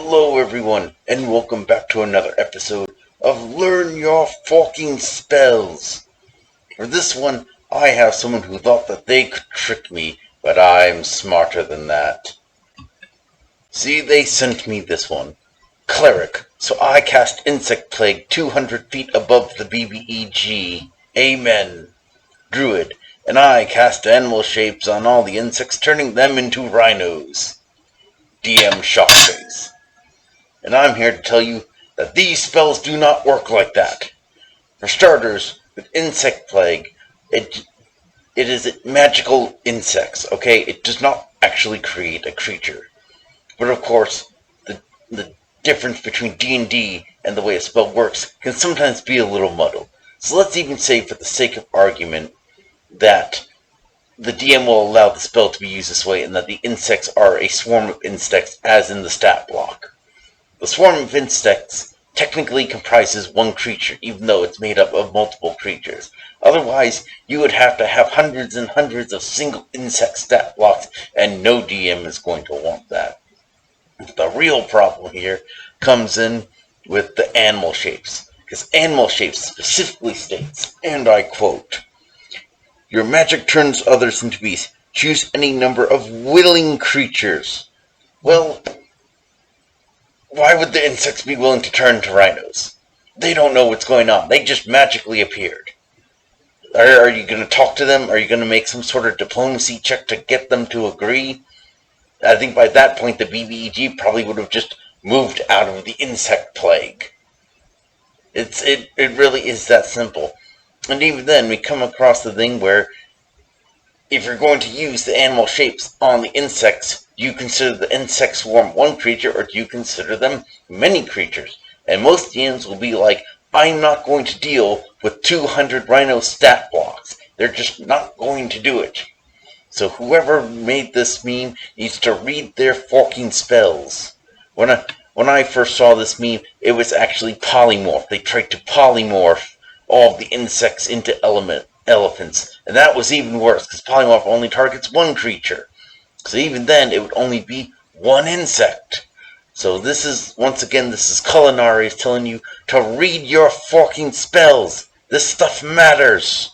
Hello everyone, and welcome back to another episode of Learn Your Fucking Spells. For this one, I have someone who thought that they could trick me, but I'm smarter than that. See, they sent me this one. Cleric, so I cast Insect Plague 200 feet above the BBEG. Amen. Druid, and I cast animal shapes on all the insects, turning them into rhinos. DM Shockface. And I'm here to tell you that these spells do not work like that. For starters, with Insect Plague, it is magical insects, okay? It does not actually create a creature. But of course, the difference between D&D and the way a spell works can sometimes be a little muddled. So let's even say, for the sake of argument, that the DM will allow the spell to be used this way and that the insects are a swarm of insects as in the stat block. The swarm of insects technically comprises one creature, even though it's made up of multiple creatures. Otherwise, you would have to have hundreds and hundreds of single insect stat blocks, and no DM is going to want that. The real problem here comes in with the animal shapes, because animal shapes specifically states, and I quote, "Your magic turns others into beasts. Choose any number of willing creatures." Well, why would the insects be willing to turn to rhinos? They don't know what's going on. They just magically appeared. Are you going to talk to them? Are you going to make some sort of diplomacy check to get them to agree? I think by that point the BBEG probably would have just moved out of the insect plague. It really is that simple. And even then, we come across the thing where if you're going to use the animal shapes on the insects, do you consider the insect swarm one creature, or do you consider them many creatures? And most DMs will be like, I'm not going to deal with 200 rhino stat blocks. They're just not going to do it. So whoever made this meme needs to read their fucking spells. When I first saw this meme, it was actually polymorph. They tried to polymorph all of the insects into elephants. And that was even worse, because polymorph only targets one creature. So even then, it would only be one insect. So this is Culinary is telling you to read your fucking spells. This stuff matters.